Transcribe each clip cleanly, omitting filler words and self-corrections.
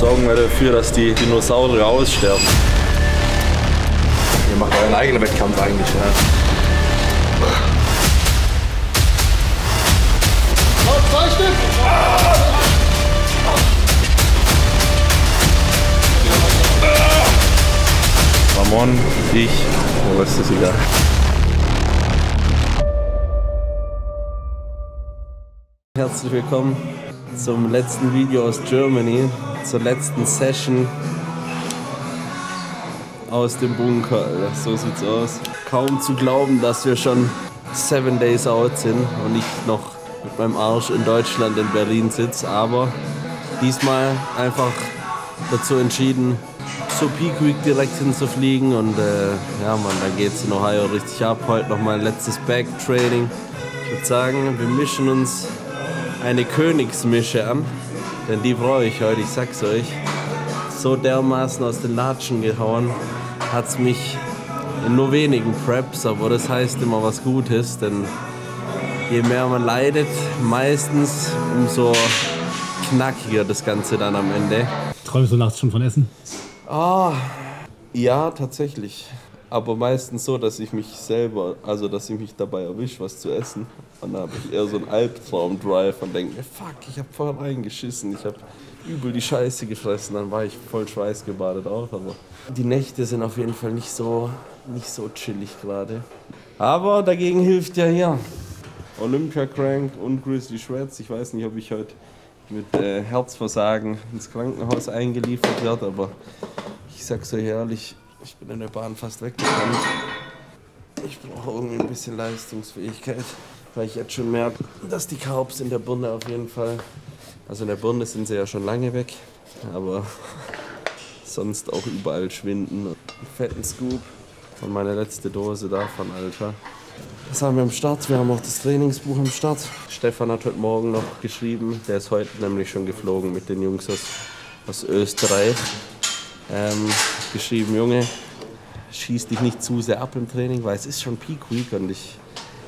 sorgen wir dafür, dass die Dinosaurier aussterben. Ihr macht euren eigenen Wettkampf eigentlich, ja. Noch 2 Stück! Ramon, ich, mir ist das egal. Herzlich willkommen zum letzten Video aus Germany, zur letzten Session aus dem Bunker. Alter. So sieht's aus. Kaum zu glauben, dass wir schon 7 days out sind und ich noch mit meinem Arsch in Deutschland, in Berlin sitze. Aber diesmal einfach dazu entschieden, zur Peak Week direkt hinzufliegen und ja man, da geht's in Ohio richtig ab. Heute noch mal ein letztes Backtraining. Ich würde sagen, wir mischen uns eine Königsmische an, denn die brauche ich heute, ich sag's euch. So dermaßen aus den Latschen gehauen hat's mich in nur wenigen Preps, aber das heißt immer was Gutes, denn je mehr man leidet, meistens umso knackiger das Ganze dann am Ende. Träumst du nachts schon von Essen? Ah, ja, tatsächlich. Aber meistens so, dass ich mich selber, also dass ich mich dabei erwische, was zu essen. Und dann habe ich eher so einen Albtraum-Drive und denke mir, fuck, ich habe voll reingeschissen, ich habe übel die Scheiße gefressen. Dann war ich voll schweißgebadet auch, aber die Nächte sind auf jeden Fall nicht so chillig gerade. Aber dagegen hilft ja hier Olympia Crank und Grizzly Shreds. Ich weiß nicht, ob ich heute mit Herzversagen ins Krankenhaus eingeliefert werde, aber ich sag's euch ehrlich, ich bin in der Bahn fast weggekommen. Ich brauche irgendwie ein bisschen Leistungsfähigkeit, weil ich jetzt schon merke, dass die Carbs in der Birne auf jeden Fall, also in der Birne sind sie ja schon lange weg, aber sonst auch überall schwinden. Einen fetten Scoop und meine letzte Dose davon, Alter. Das haben wir am Start, wir haben auch das Trainingsbuch am Start. Stefan hat heute Morgen noch geschrieben, der ist heute nämlich schon geflogen mit den Jungs aus Österreich. Geschrieben, Junge, schieß dich nicht zu sehr ab im Training, weil es ist schon Peak Week und es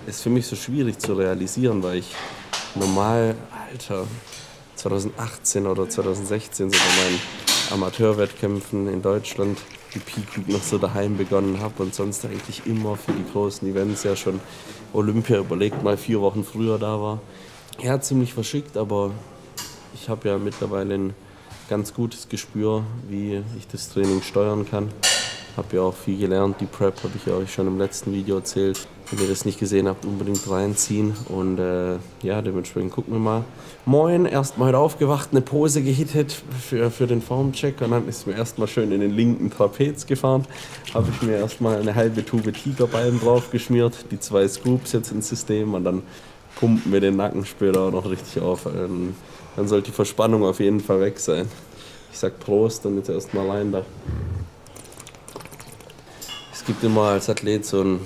ist für mich so schwierig zu realisieren, weil ich normal, Alter, 2018 oder 2016 sogar meinen Amateurwettkämpfen in Deutschland die Peak Week noch so daheim begonnen habe und sonst eigentlich immer für die großen Events ja schon Olympia überlegt, mal 4 Wochen früher da war. Ja, ziemlich verschickt, aber ich habe ja mittlerweile ein ganz gutes Gespür, wie ich das Training steuern kann. Habe ja auch viel gelernt, die Prep habe ich ja euch schon im letzten Video erzählt. Wenn ihr das nicht gesehen habt, unbedingt reinziehen und ja, dementsprechend gucken wir mal. Moin, erstmal heute aufgewacht, eine Pose gehittet für den Formcheck und dann ist mir erstmal schön in den linken Trapez gefahren. Habe ich mir erstmal eine halbe Tube Tigerballen drauf geschmiert, die 2 Scoops jetzt ins System und dann pumpen wir den Nacken später auch noch richtig auf. Dann sollte die Verspannung auf jeden Fall weg sein. Ich sag Prost und jetzt erstmal rein da. Es gibt immer als Athlet so einen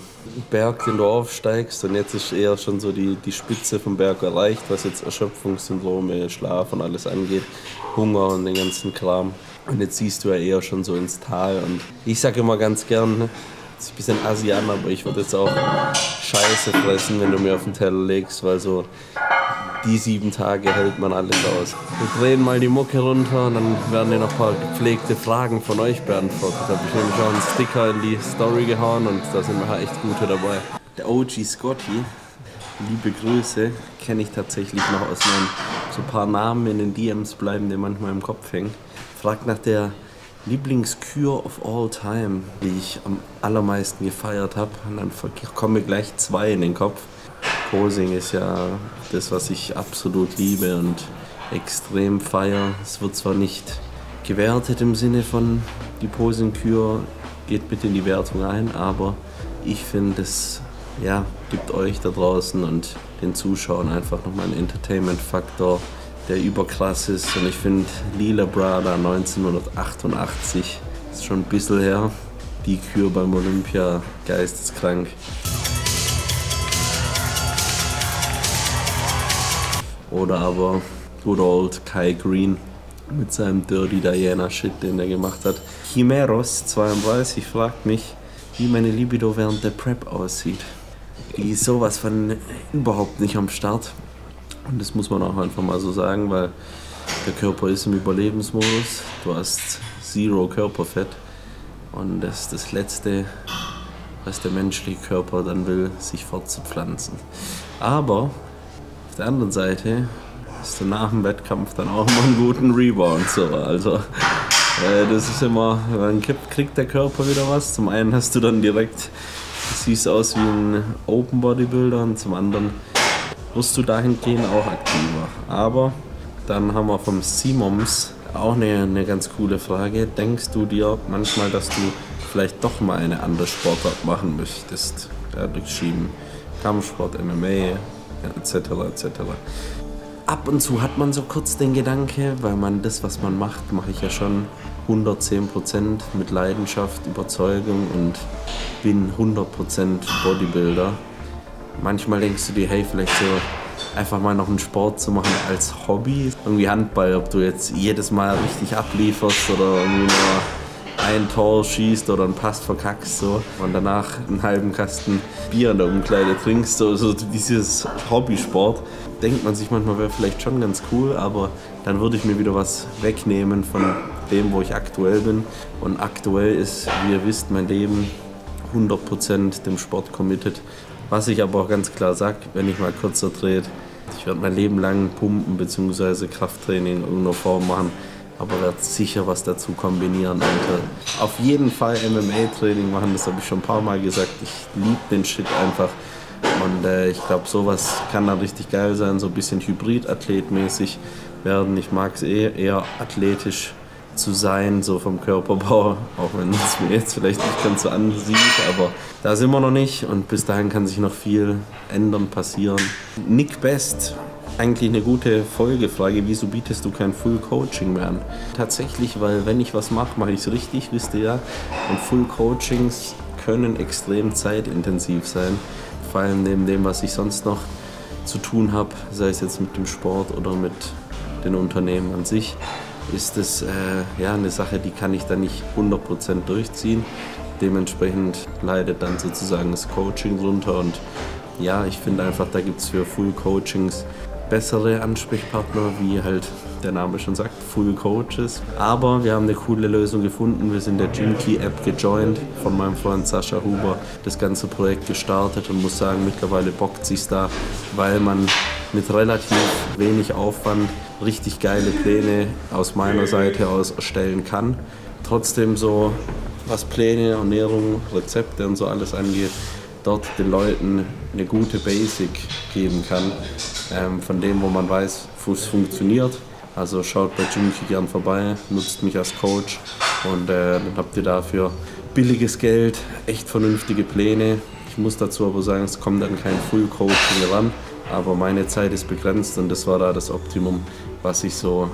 Berg, den du aufsteigst und jetzt ist eher schon so die Spitze vom Berg erreicht, was jetzt Erschöpfungssyndrome, Schlaf und alles angeht, Hunger und den ganzen Kram. Und jetzt siehst du ja eher schon so ins Tal und ich sag immer ganz gern, das ist ein bisschen assi an, aber ich würde jetzt auch Scheiße fressen, wenn du mir auf den Teller legst, weil so die 7 Tage hält man alles aus. Wir drehen mal die Mucke runter und dann werden dir noch ein paar gepflegte Fragen von euch beantwortet. Da habe ich nämlich auch einen Sticker in die Story gehauen und da sind nachher echt gute dabei. Der OG Scotty, liebe Grüße, kenne ich tatsächlich noch aus meinen so ein paar Namen in den DMs bleiben, die manchmal im Kopf hängen. Fragt nach der Lieblingskür of all time, die ich am allermeisten gefeiert habe. Und dann kommen mir gleich 2 in den Kopf. Posing ist ja das, was ich absolut liebe und extrem feiere. Es wird zwar nicht gewertet im Sinne von die Posing-Kür geht bitte in die Wertung ein, aber ich finde, es ja, gibt euch da draußen und den Zuschauern einfach nochmal einen Entertainment-Faktor, der überkrass ist. Und ich finde, Lila Brada 1988 ist schon ein bisschen her. Die Kür beim Olympia, geisteskrank. Oder aber good old Kai Green mit seinem Dirty Diana Shit, den er gemacht hat. Chimeros 32 fragt mich, wie meine Libido während der Prep aussieht. Die ist sowas von überhaupt nicht am Start. Und das muss man auch einfach mal so sagen, weil Der Körper ist im Überlebensmodus, du hast Zero Körperfett und das ist das Letzte, was der menschliche Körper dann will, sich fortzupflanzen. Aber auf der anderen Seite hast du nach dem Wettkampf dann auch immer einen guten Rebound. So. Also das ist immer, dann kriegt der Körper wieder was. Zum einen hast du dann direkt, du siehst aus wie ein Open Bodybuilder und zum anderen wirst du dahingehend auch aktiver. Aber dann haben wir vom Simoms auch eine ganz coole Frage. Denkst du dir manchmal, dass du vielleicht doch mal eine andere Sportart machen möchtest? Ja, durchschieben Kampfsport, MMA, etc. etc. Ab und zu hat man so kurz den Gedanke, weil man das, was man macht, mache ich ja schon 110% mit Leidenschaft, Überzeugung und bin 100% Bodybuilder. Manchmal denkst du dir, hey, vielleicht so einfach mal noch einen Sport zu machen als Hobby. Irgendwie Handball, ob du jetzt jedes Mal richtig ablieferst oder irgendwie nur ein Tor schießt oder einen Pass verkackst so und danach einen halben Kasten Bier in der Umkleide trinkst. So dieses Hobbysport, denkt man sich manchmal, wäre vielleicht schon ganz cool, aber dann würde ich mir wieder was wegnehmen von dem, wo ich aktuell bin. Und aktuell ist, wie ihr wisst, mein Leben 100% dem Sport committed. Was ich aber auch ganz klar sage, wenn ich mal kürzer drehe, ich werde mein Leben lang Pumpen bzw. Krafttraining in irgendeiner Form machen, aber werde sicher was dazu kombinieren. Und auf jeden Fall MMA-Training machen, das habe ich schon ein paar Mal gesagt. Ich liebe den Shit einfach. Und ich glaube, sowas kann dann richtig geil sein, so ein bisschen Hybrid-Athlet-mäßig werden. Ich mag es eher athletisch zu sein, so vom Körperbau, auch wenn es mir jetzt vielleicht nicht ganz so ansieht, aber da sind wir noch nicht und bis dahin kann sich noch viel ändern, passieren. Nick Best, eigentlich eine gute Folgefrage, wieso bietest du kein Full Coaching mehr an? Tatsächlich, weil wenn ich was mache, mache ich es richtig, wisst ihr ja, und Full Coachings können extrem zeitintensiv sein, vor allem neben dem, was ich sonst noch zu tun habe, sei es jetzt mit dem Sport oder mit den Unternehmen an sich. Ist das eine Sache, die kann ich dann nicht 100% durchziehen. Dementsprechend leidet dann sozusagen das Coaching drunter und ja, ich finde einfach, da gibt es für Full Coachings bessere Ansprechpartner, wie halt der Name schon sagt, Full Coaches. Aber wir haben eine coole Lösung gefunden. Wir sind der Gymkey-App gejoint, von meinem Freund Sascha Huber das ganze Projekt gestartet und muss sagen, mittlerweile bockt sich's da, weil man mit relativ wenig Aufwand richtig geile Pläne aus meiner Seite aus erstellen kann. Trotzdem so, was Pläne, Ernährung, Rezepte und so alles angeht, dort den Leuten eine gute Basic geben kann, von dem, wo man weiß, es funktioniert. Also schaut bei Gymkey gern vorbei, nutzt mich als Coach und dann habt ihr dafür billiges Geld, echt vernünftige Pläne. Ich muss dazu aber sagen, es kommt dann kein Full Coaching ran, aber meine Zeit ist begrenzt und das war da das Optimum, was ich so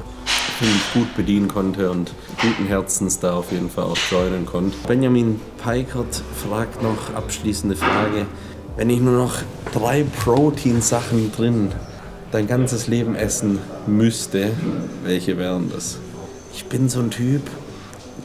gut bedienen konnte und guten Herzens da auf jeden Fall auch joinen konnte. Benjamin Peikert fragt noch, abschließende Frage, wenn ich nur noch 3 Protein-Sachen drin dein ganzes Leben essen müsste, welche wären das? Ich bin so ein Typ,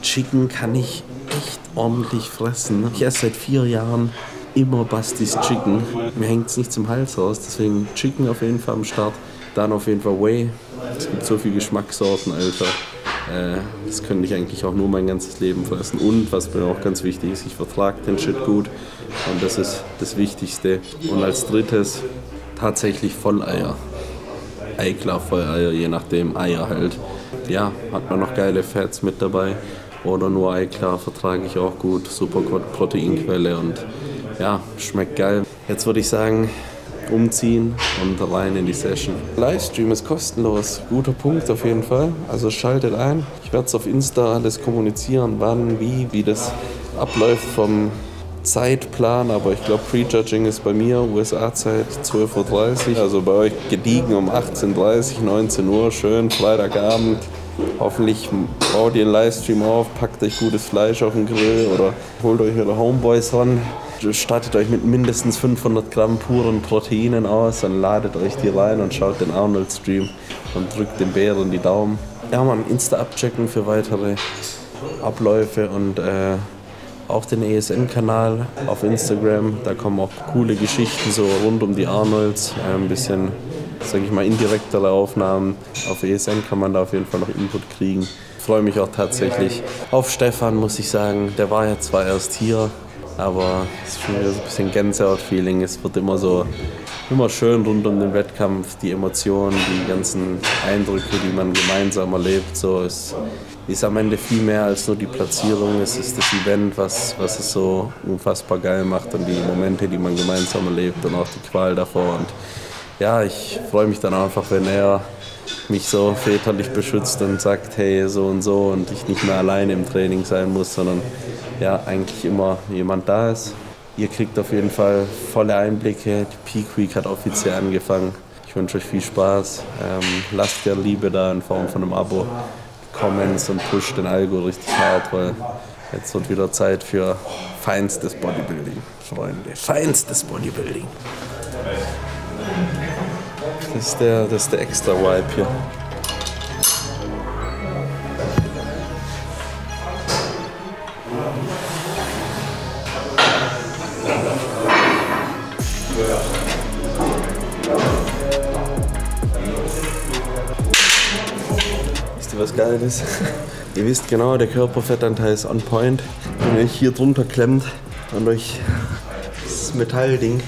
Chicken kann ich echt ordentlich fressen. Ich esse seit 4 Jahren immer Bastis Chicken. Mir hängt es nicht zum Hals raus, deswegen Chicken auf jeden Fall am Start. Dann auf jeden Fall Whey. Es gibt so viele Geschmackssorten, Alter. Das könnte ich eigentlich auch nur mein ganzes Leben fressen. Und was mir auch ganz wichtig ist, ich vertrage den Shit gut. Und das ist das Wichtigste. Und als drittes tatsächlich Volleier. Eiklar Volleier, je nachdem, Eier halt. Ja, hat man noch geile Fats mit dabei. Oder nur Eiklar vertrage ich auch gut. Super Proteinquelle und ja, schmeckt geil. Jetzt würde ich sagen, umziehen und rein in die Session. Livestream ist kostenlos. Guter Punkt auf jeden Fall. Also schaltet ein. Ich werde es auf Insta alles kommunizieren, wann, wie das abläuft vom Zeitplan. Aber ich glaube, Prejudging ist bei mir USA-Zeit 12:30 Uhr. Also bei euch gediegen um 18:30 Uhr, 19 Uhr. Schön, Freitagabend. Hoffentlich baut ihr einen Livestream auf, packt euch gutes Fleisch auf den Grill oder holt euch eure Homeboys ran. Startet euch mit mindestens 500 Gramm puren Proteinen aus, dann ladet euch die rein und schaut den Arnold-Stream und drückt den Bären die Daumen. Ja man, Insta abchecken für weitere Abläufe und auch den ESN-Kanal auf Instagram. Da kommen auch coole Geschichten so rund um die Arnolds, ein bisschen sage ich mal, indirektere Aufnahmen. Auf ESN kann man da auf jeden Fall noch Input kriegen. Ich freue mich auch tatsächlich auf Stefan, muss ich sagen. Der war ja zwar erst hier, aber es ist schon wieder so ein bisschen Gänsehaut-Feeling. Es wird immer schön rund um den Wettkampf, die Emotionen, die ganzen Eindrücke, die man gemeinsam erlebt. So, es ist am Ende viel mehr als nur die Platzierung. Es ist das Event, was es so unfassbar geil macht und die Momente, die man gemeinsam erlebt und auch die Qual davor. Und ja, ich freue mich dann einfach, wenn er mich so väterlich beschützt und sagt, hey, so und ich nicht mehr alleine im Training sein muss, sondern ja, eigentlich immer jemand da ist. Ihr kriegt auf jeden Fall volle Einblicke. Die Peak Week hat offiziell angefangen. Ich wünsche euch viel Spaß. Lasst gerne Liebe da in Form von einem Abo, Comments und pusht den Algo richtig hart, weil jetzt wird wieder Zeit für feinstes Bodybuilding, Freunde. Feinstes Bodybuilding. Das ist der extra Vibe hier. Wisst ihr, was geil ist? Ihr wisst genau, der Körperfettanteil ist on point. Und wenn ich hier drunter klemmt und euch das Metallding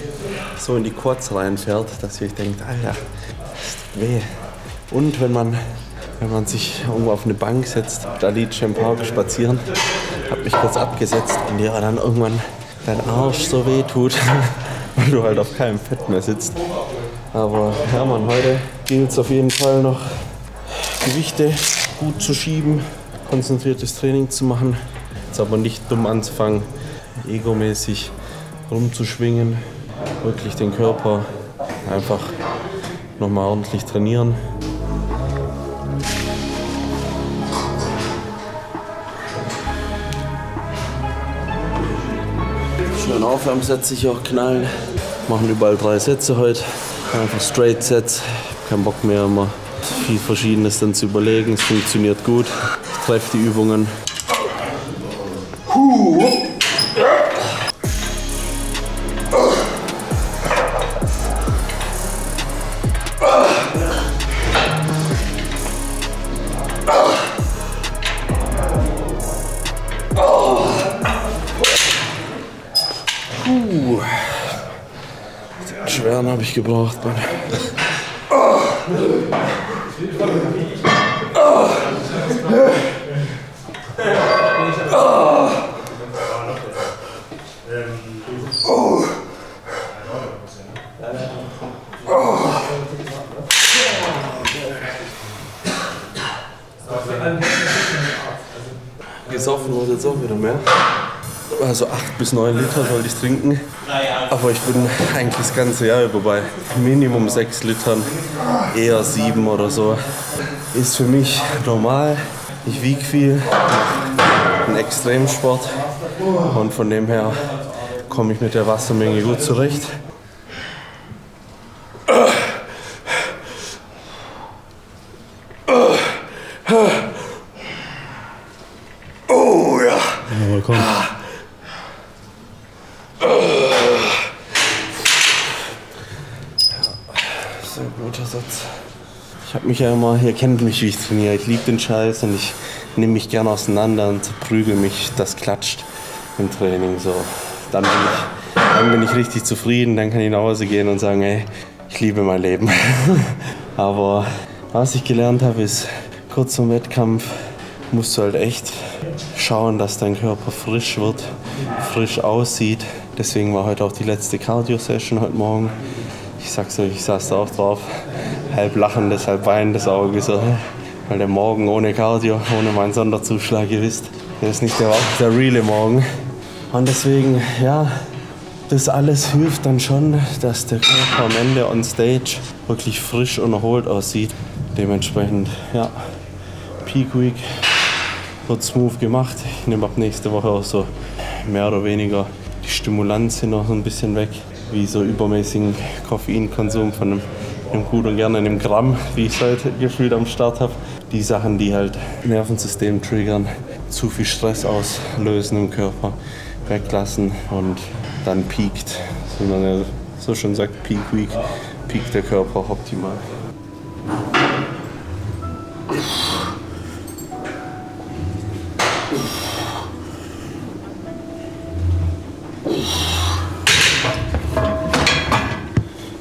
so in die Quads reinfährt, dass ihr euch denkt, Alter, das tut weh. Und wenn man sich irgendwo auf eine Bank setzt, da liegt im Park spazieren, hab mich kurz abgesetzt und dir dann irgendwann dein Arsch so weh tut, weil du halt auf keinem Fett mehr sitzt. Aber ja Mann, heute gilt es auf jeden Fall noch, Gewichte gut zu schieben, konzentriertes Training zu machen. Jetzt aber nicht dumm anzufangen, egomäßig rumzuschwingen. Wirklich den Körper einfach nochmal ordentlich trainieren. Schön Aufwärmsätze sich auch knallen. Machen überall 3 Sätze heute. Einfach Straight Sets. Kein Bock mehr immer viel Verschiedenes dann zu überlegen. Es funktioniert gut. Ich treffe die Übungen. Den schweren habe ich gebraucht, Mann. Gesoffen wurde jetzt auch wieder mehr. Also 8 bis 9 Liter sollte ich trinken. Aber ich bin eigentlich das ganze Jahr über bei Minimum 6 Litern, eher 7 oder so. Ist für mich normal. Ich wiege viel, mache einen Extremsport und von dem her komme ich mit der Wassermenge gut zurecht. Oh ja. Ja, komm. Sehr guter Satz. Ich habe mich ja immer, ihr kennt mich, wie ich trainiere. Ich liebe den Scheiß und ich nehme mich gerne auseinander und zerprügel mich, das klatscht im Training. So. Dann bin ich richtig zufrieden, dann kann ich nach Hause gehen und sagen, ey, ich liebe mein Leben. Aber was ich gelernt habe, ist, kurz vorm Wettkampf musst du halt echt schauen, dass dein Körper frisch wird, frisch aussieht. Deswegen war heute auch die letzte Cardio-Session heute Morgen. Ich sag's euch, ich saß da auch drauf, halb lachendes, halb weinendes Auge, so, weil der Morgen ohne Cardio, ohne meinen Sonderzuschlag, ihr wisst, der ist nicht der reale Morgen. Und deswegen, ja, das alles hilft dann schon, dass der Körper am Ende on stage wirklich frisch und erholt aussieht. Dementsprechend, ja, Peak Week wird smooth gemacht. Ich nehme ab nächste Woche auch so mehr oder weniger die Stimulanz hier noch so ein bisschen weg, wie so übermäßigen Koffeinkonsum von einem gut und gerne einem Gramm, wie ich es heute gefühlt am Start habe. Die Sachen, die halt Nervensystem triggern, zu viel Stress auslösen im Körper, weglassen und dann peakt, wie man ja so schon sagt, Peak Week. Peak der Körper auch optimal.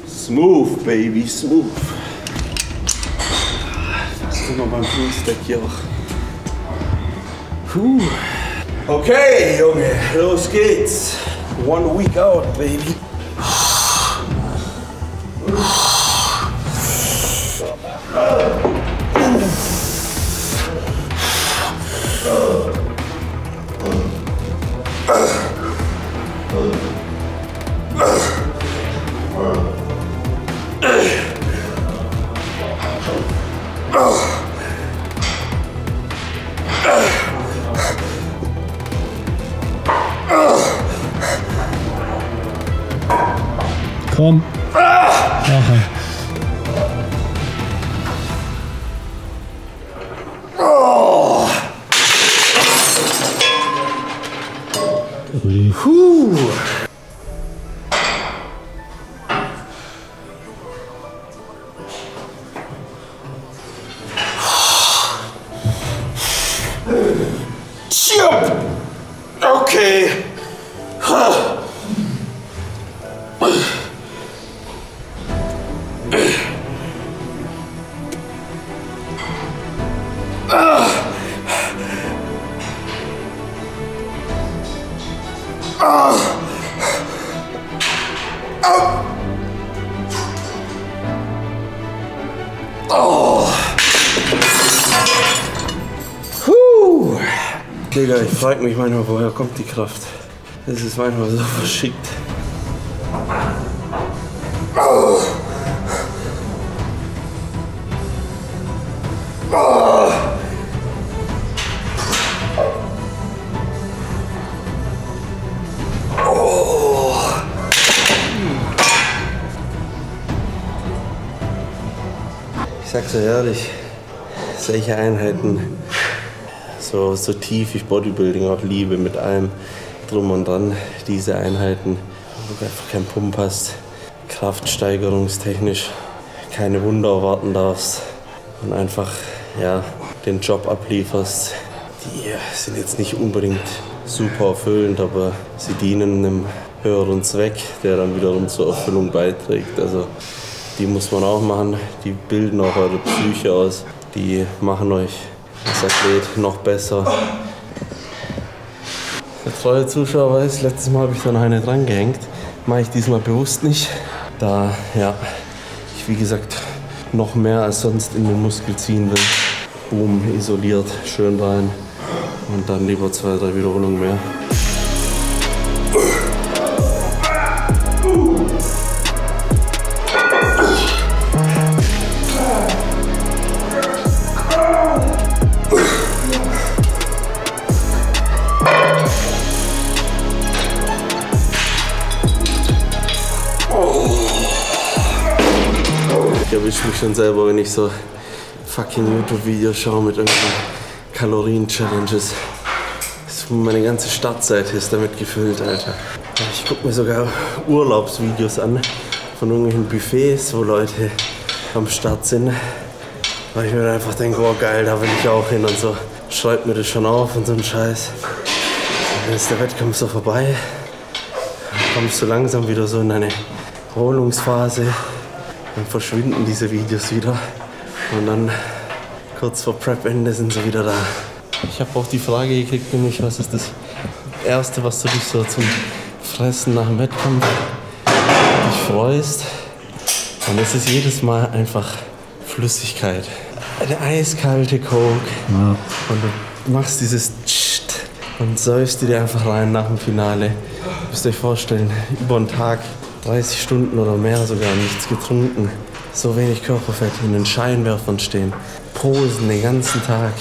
Smooth, baby, smooth. Fast immer beim Fußdeck hier auch. Okay, Junge, los geht's. 1 week out, baby. Komm. Nachher. Okay. Digga, ich frag mich manchmal, woher kommt die Kraft? Das ist manchmal so verschickt. Ich sag's dir ehrlich, solche Einheiten, so tief ich Bodybuilding auch liebe, mit allem drum und dran, diese Einheiten, wo du einfach keinen Pump hast, kraftsteigerungstechnisch keine Wunder erwarten darfst und einfach ja, den Job ablieferst, die sind jetzt nicht unbedingt super erfüllend, aber sie dienen einem höheren Zweck, der dann wiederum zur Erfüllung beiträgt. Also die muss man auch machen, die bilden auch eure Psyche aus, die machen euch als Athlet noch besser. Der treue Zuschauer weiß, letztes Mal habe ich da noch eine dran gehängt. Mache ich diesmal bewusst nicht, da ja, ich wie gesagt noch mehr als sonst in den Muskel ziehen will. Boom, isoliert, schön rein und dann lieber 2, 3 Wiederholungen mehr. Ich erwische mich schon selber, wenn ich so fucking YouTube-Videos schaue mit irgendwelchen Kalorien-Challenges. Meine ganze Startseite ist damit gefüllt, Alter. Ich gucke mir sogar Urlaubsvideos an von irgendwelchen Buffets, wo Leute am Start sind. Weil ich mir dann einfach denke, oh geil, da will ich auch hin und so. Schreibt mir das schon auf und so ein Scheiß. Und dann ist der Wettkampf so vorbei. Dann kommst du langsam wieder so in eine Erholungsphase. Dann verschwinden diese Videos wieder und dann kurz vor Prep-Ende sind sie wieder da. Ich habe auch die Frage gekriegt, nämlich was ist das Erste, was du dich so zum Fressen nach dem Wettkampf dich freust? Und es ist jedes Mal einfach Flüssigkeit. Eine eiskalte Coke und du machst dieses Tscht und säufst dir einfach rein nach dem Finale. Ihr müsst euch vorstellen, über einen Tag 30 Stunden oder mehr sogar nichts getrunken, so wenig Körperfett, in den Scheinwerfern stehen, posen den ganzen Tag.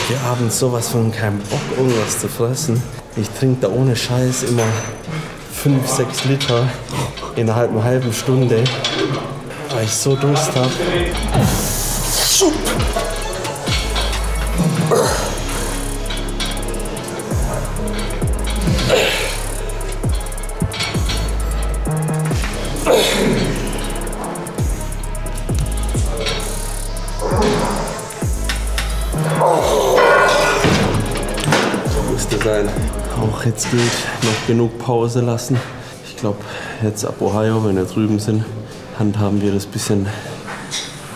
Wir abends sowas von keinen Bock, irgendwas zu fressen. Ich trinke da ohne Scheiß immer 5, 6 Liter innerhalb einer halben Stunde, weil ich so Durst habe. müsste sein. Auch jetzt gilt noch genug Pause lassen. Ich glaube, jetzt ab Ohio, wenn wir drüben sind, handhaben wir das ein bisschen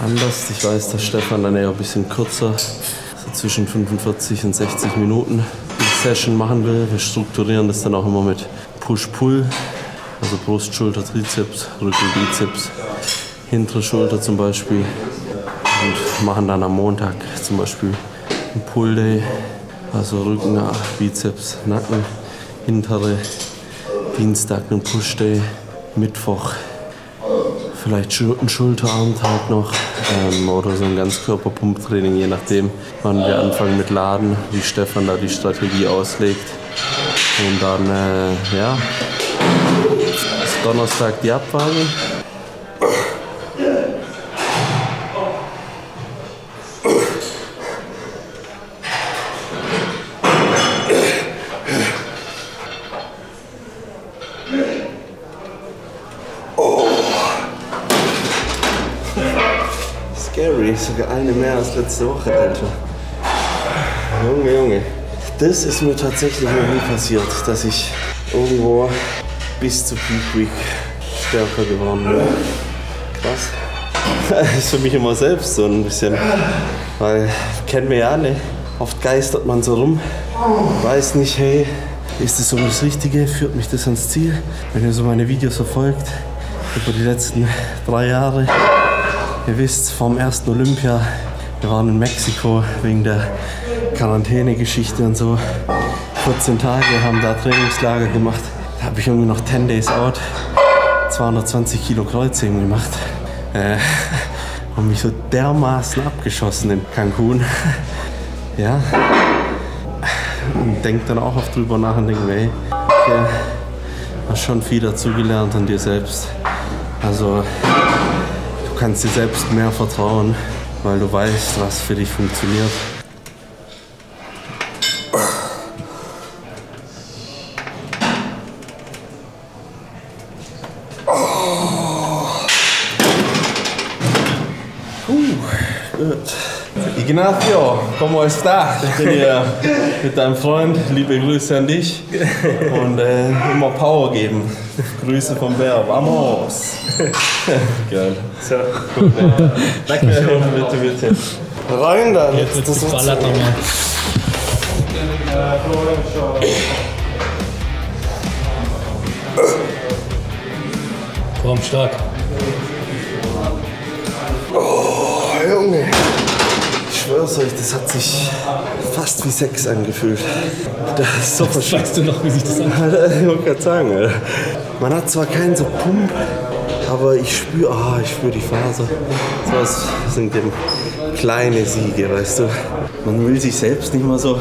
anders. Ich weiß, dass Stefan dann eher ein bisschen kürzer, so zwischen 45 und 60 Minuten die Session machen will. Wir strukturieren das dann auch immer mit Push-Pull, also Brust, Schulter, Trizeps, Rücken, Bizeps, hintere Schulter zum Beispiel. Und machen dann am Montag zum Beispiel einen Pull-Day, also Rücken, Bizeps, Nacken, hintere. Dienstag einen Push-Day, Mittwoch vielleicht einen Schulterarm-Tag noch oder so ein Ganzkörper-Pump-Training, je nachdem, wann wir anfangen mit Laden, wie Stefan da die Strategie auslegt. Und dann, ja, ist Donnerstag die Abwaage. Scary, sogar eine mehr als letzte Woche, Alter. Junge, Junge. Das ist mir tatsächlich noch nie passiert, dass ich irgendwo bis zu Peak Week stärker geworden bin. Krass. Das ist für mich immer selbst so ein bisschen, weil, kennen wir ja alle, oft geistert man so rum, weiß nicht, hey, ist das so das Richtige, führt mich das ans Ziel? Wenn ihr so meine Videos verfolgt, über die letzten 3 Jahre, ihr wisst, vom ersten Olympia, wir waren in Mexiko wegen der Quarantäne-Geschichte und so. 14 Tage, haben da Trainingslager gemacht. Da habe ich irgendwie noch 10 Days out, 220 Kilo Kreuzheben gemacht. Und mich so dermaßen abgeschossen in Cancun. Ja. Und denk dann auch oft drüber nach und denke, hey, okay, hast schon viel dazugelernt an dir selbst. Also, du kannst dir selbst mehr vertrauen, weil du weißt, was für dich funktioniert. Gut. Ignacio, ¿cómo está? Ich bin hier mit deinem Freund. Liebe Grüße an dich. Und immer Power geben. Grüße vom Bär. Vamos! Geil. So, gut. Danke. Bitte, bitte. Rein dann. Jetzt wird es geballert nochmal. Komm, stark. Oh, Junge. Ich schwör's euch, das hat sich fast wie Sex angefühlt. Das ist so verschieden. Weißt du noch, wie sich das anfühlt? Ich wollte gerade sagen, Alter. Man hat zwar keinen so Pump, aber ich spüre die Faser. Das sind eben kleine Siege, weißt du. Man will sich selbst nicht mal so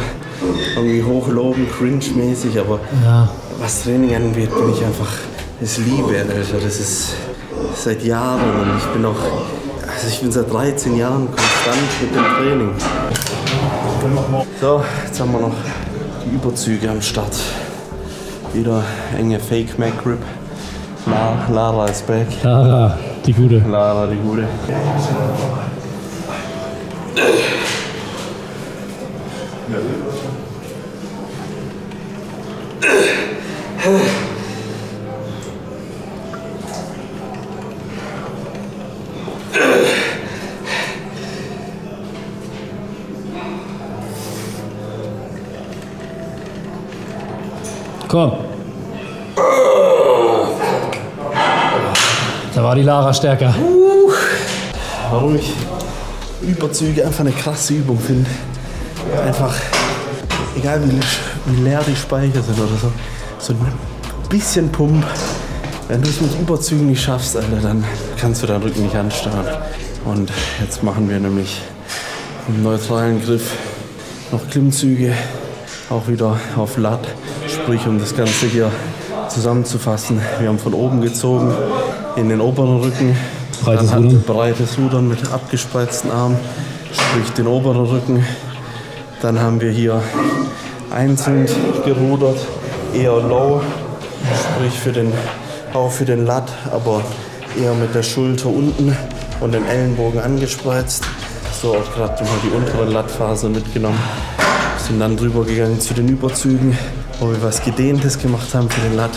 irgendwie hochloben, cringe-mäßig, aber Ja. was Training angeht, bin ich einfach, das Liebe, Alter. Das ist seit Jahren und ich bin seit 13 Jahren konstant mit dem Training. So, jetzt haben wir noch die Überzüge am Start. Wieder enge Fake Mac Grip. Lara ist back. Lara, die Gute. Lara, die Gute. Komm. Da war die Lara stärker. Warum ich Überzüge einfach eine krasse Übung finde. Einfach, egal wie leer die Speicher sind oder so ein bisschen Pump. Wenn du es mit Überzügen nicht schaffst, Alter, dann kannst du deinen Rücken nicht ansteuern. Und jetzt machen wir nämlich im neutralen Griff noch Klimmzüge, auch wieder auf Lat. Sprich, um das Ganze hier zusammenzufassen. Wir haben von oben gezogen in den oberen Rücken. Breites dann Rudern. Breites Rudern mit abgespreizten Armen, sprich den oberen Rücken. Dann haben wir hier einzeln gerudert, eher low, sprich auch für den Lat, aber eher mit der Schulter unten und den Ellenbogen angespreizt. So auch gerade mal die untere Lattphase mitgenommen. Sind dann drüber gegangen zu den Überzügen, wo wir was Gedehntes gemacht haben für den Lat.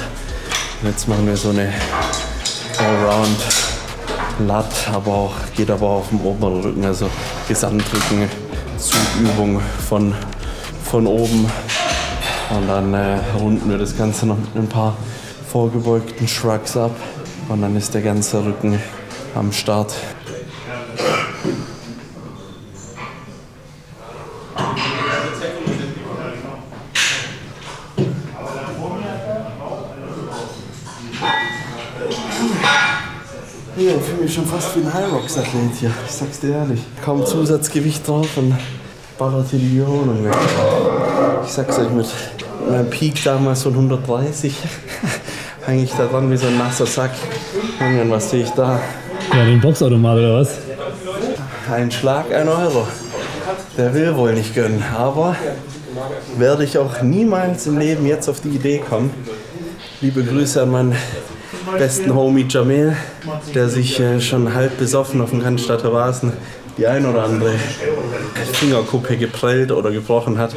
Und jetzt machen wir so eine Allround Lat, geht aber auch auf dem oberen Rücken, also Gesamtrücken, Zugübung von oben. Und dann runden wir das Ganze noch mit ein paar vorgebeugten Shrugs ab. Und dann ist der ganze Rücken am Start. Ich fühle mich schon fast wie ein High-Rocks-Athlet hier, ich sag's dir ehrlich. Kaum Zusatzgewicht drauf und ballert hier die Wiederholung weg. Ich sag's euch, mit meinem Peak damals von 130 hänge ich da dran wie so ein nasser Sack. Und was sehe ich da? Ja, den Boxautomat oder was? Ein Schlag, 1 Euro. Der will wohl nicht gönnen, aber werde ich auch niemals im Leben jetzt auf die Idee kommen. Liebe Grüße an meinen besten Homie Jamil, der sich schon halb besoffen auf dem Cannstatter Wasen die ein oder andere Fingerkuppe geprellt oder gebrochen hat,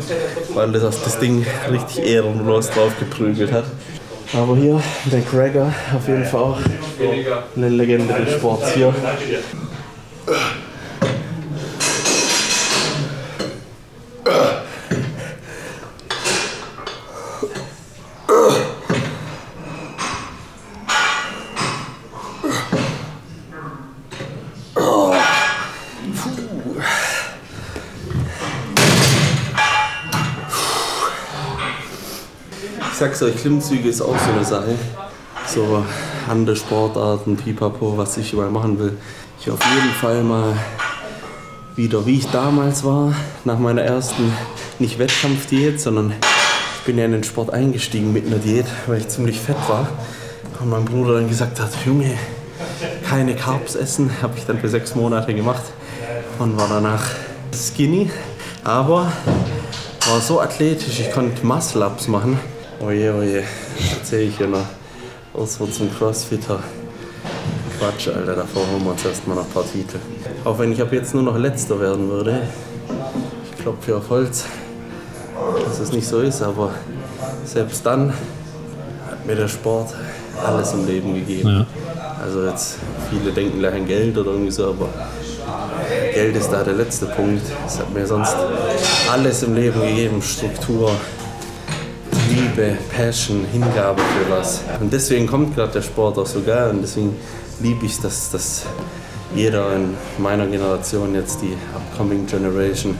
weil das Ding richtig ehrenlos drauf geprügelt hat. Aber hier, der Gregor, auf jeden Fall auch eine Legende des Sports hier. Ich sag's euch, Klimmzüge ist auch so eine Sache. So andere Sportarten, Pipapo, was ich überall machen will. Ich auf jeden Fall mal wieder, wie ich damals war, nach meiner ersten, nicht Wettkampfdiät, sondern ich bin ja in den Sport eingestiegen mit einer Diät, weil ich ziemlich fett war. Und mein Bruder dann gesagt hat, Junge, keine Carbs essen, habe ich dann für 6 Monate gemacht und war danach skinny, aber war so athletisch, ich konnte Muscle-Ups machen. Oje, oje, erzähle ich hier noch Auswärts zum Crossfitter. Quatsch, Alter, davor holen wir uns erstmal noch ein paar Titel. Auch wenn ich ab jetzt nur noch Letzter werden würde. Ich klopfe hier auf Holz, dass es nicht so ist, aber selbst dann hat mir der Sport alles im Leben gegeben. Ja. Also jetzt, viele denken gleich an Geld oder irgendwie so, aber Geld ist da der letzte Punkt. Es hat mir sonst alles im Leben gegeben, Struktur, Liebe, Passion, Hingabe für was. Und deswegen kommt gerade der Sport auch so geil und deswegen liebe ich, dass jeder in meiner Generation, jetzt die upcoming Generation,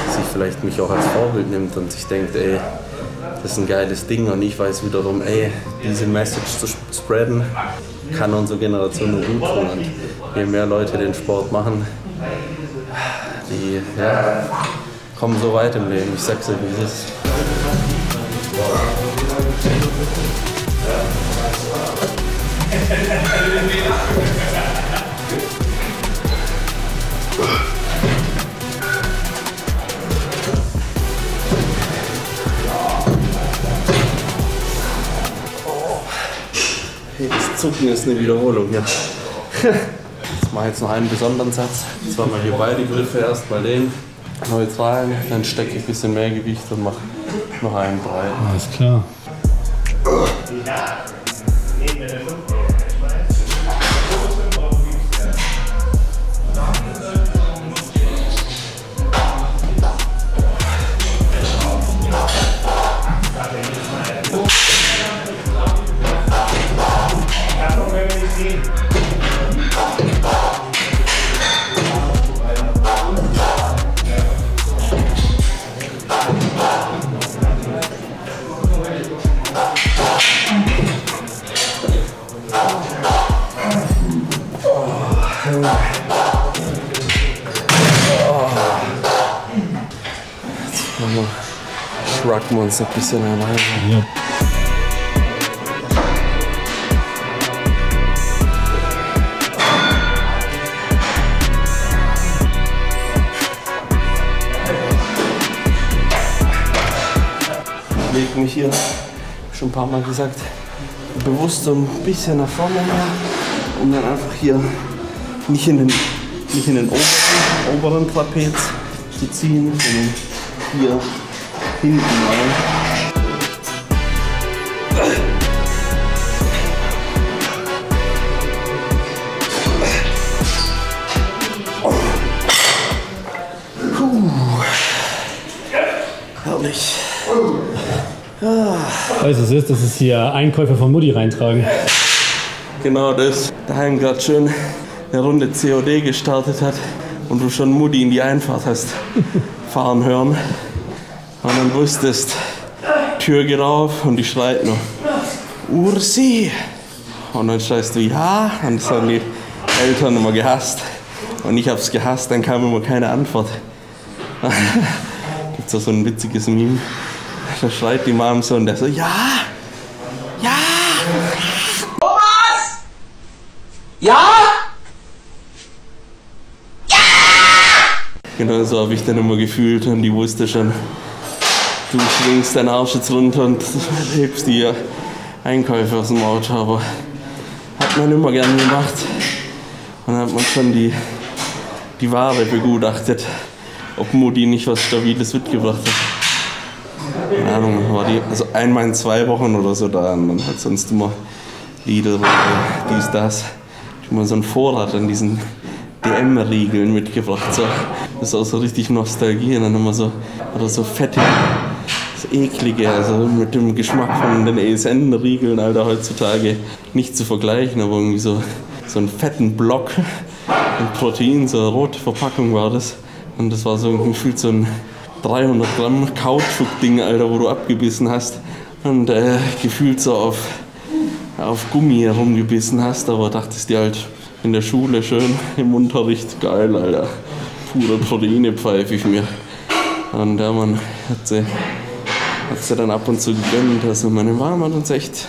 sich vielleicht mich auch als Vorbild nimmt und sich denkt, ey, das ist ein geiles Ding und ich weiß wiederum, ey, diese Message zu spreaden, kann unsere Generation nur gut tun. Und je mehr Leute den Sport machen, die kommen so weit im Leben. Ich sag's euch, wie es ist. Das Zucken ist eine Wiederholung hier. Ich mache jetzt noch einen besonderen Satz. Zwar mal hier beide Griffe, erst mal den neutralen, dann stecke ich ein bisschen mehr Gewicht und mache noch einen breit. Alles klar. Schracken wir uns ein bisschen alleine. Ja. Ich lege mich hier, schon ein paar Mal gesagt, bewusst so ein bisschen nach vorne her, um dann einfach hier nicht in den oberen Trapez zu ziehen, sondern hier hinten mal. Herrlich. Weißt du, was ist? Das ist hier Einkäufe von Mutti reintragen. Genau das. Daheim gerade schön eine Runde COD gestartet hat und du schon Mutti in die Einfahrt hast fahren hören. Und dann wusstest, Tür geht auf und die schreit nur, Ursi! Und dann schreist du, ja, und das haben die Eltern immer gehasst. Und ich hab's gehasst, dann kam immer keine Antwort. Gibt's auch so ein witziges Meme. Da schreit die Mom so und der so, ja! Ja! Thomas! Ja? Genau so habe ich dann immer gefühlt und die wusste schon, du schwingst deinen Arsch jetzt runter und hebst die Einkäufe aus dem Auto, aber hat man immer gern gemacht. Und dann hat man schon die Ware begutachtet, ob Mutti nicht was Stabiles mitgebracht hat. Keine Ahnung, war die also einmal in 2 Wochen oder so da und dann hat sonst immer Lidl oder dies, das. Ich habe mal so einen Vorrat an diesen DM-Riegeln mitgebracht. So. Das ist auch so richtig Nostalgie. Und dann immer so, oder so fette, so eklige, also mit dem Geschmack von den ESN-Riegeln, Alter, heutzutage nicht zu vergleichen, aber irgendwie so einen fetten Block mit Protein, so eine rote Verpackung war das. Und das war so gefühlt so ein 300 Gramm Kautschuk-Ding, Alter, wo du abgebissen hast und gefühlt so auf Gummi herumgebissen hast, aber dachtest dir halt in der Schule schön im Unterricht, geil, Alter, pure Proteine pfeife ich mir. Und ja, man hat sie dann ab und zu gegönnt. Also meine Mama hat uns echt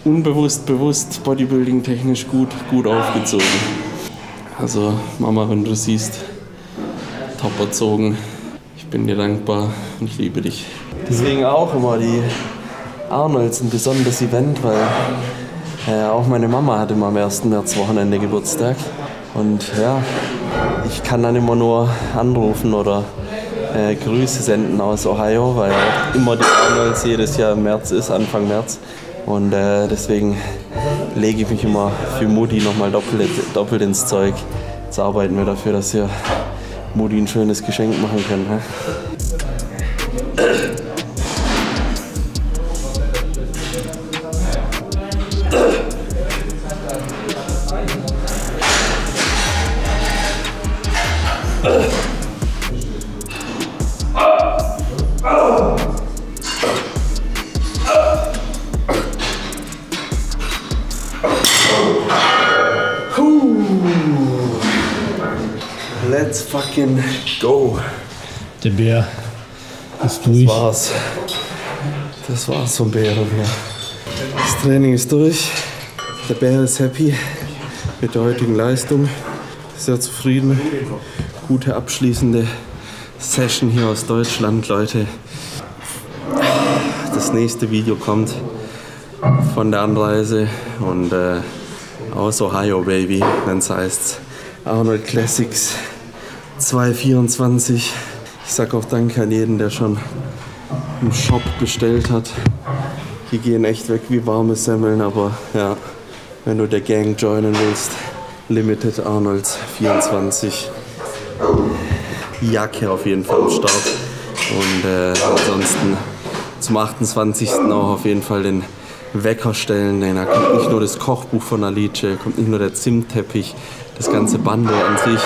unbewusst, bewusst bodybuilding-technisch gut aufgezogen. Also Mama, wenn du siehst, top erzogen. Ich bin dir dankbar und ich liebe dich. Deswegen auch immer die Arnolds ein besonderes Event, weil auch meine Mama hat immer am 1. März Wochenende Geburtstag. Und ja, ich kann dann immer nur anrufen oder Grüße senden aus Ohio, weil auch immer die Arnolds jedes Jahr im März ist, Anfang März. Und deswegen lege ich mich immer für Mutti nochmal doppelt ins Zeug. Jetzt arbeiten wir dafür, dass wir Mutti ein schönes Geschenk machen können. Hä? Let's fucking go. Der Bär ist durch. Das war's vom Bären hier. Das Training ist durch. Der Bär ist happy mit der heutigen Leistung. Sehr zufrieden. Gute abschließende Session hier aus Deutschland, Leute. Das nächste Video kommt von der Anreise und aus Ohio, Baby, wenn's heißt Arnold Classics 224. Ich sag auch Danke an jeden, der schon im Shop bestellt hat. Die gehen echt weg wie warme Semmeln, aber ja, wenn du der Gang joinen willst, Limited Arnolds 24. Jacke auf jeden Fall am Start. Und ansonsten zum 28. auch auf jeden Fall den Wecker stellen, denn da kommt nicht nur das Kochbuch von Alice, kommt nicht nur der Zimtteppich, das ganze Bundle an sich.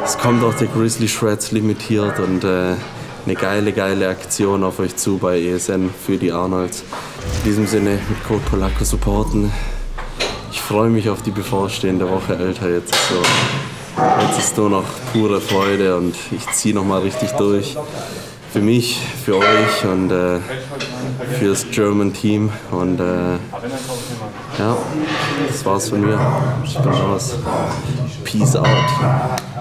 Es kommt auch der Grizzly Shreds limitiert und eine geile Aktion auf euch zu bei ESN für die Arnolds. In diesem Sinne mit Code Polacco supporten. Ich freue mich auf die bevorstehende Woche, Alter. Jetzt ist nur noch pure Freude und ich ziehe nochmal richtig durch. Für mich, für euch und für das German Team. Und ja, das war's von mir. Ich bin raus. Peace out.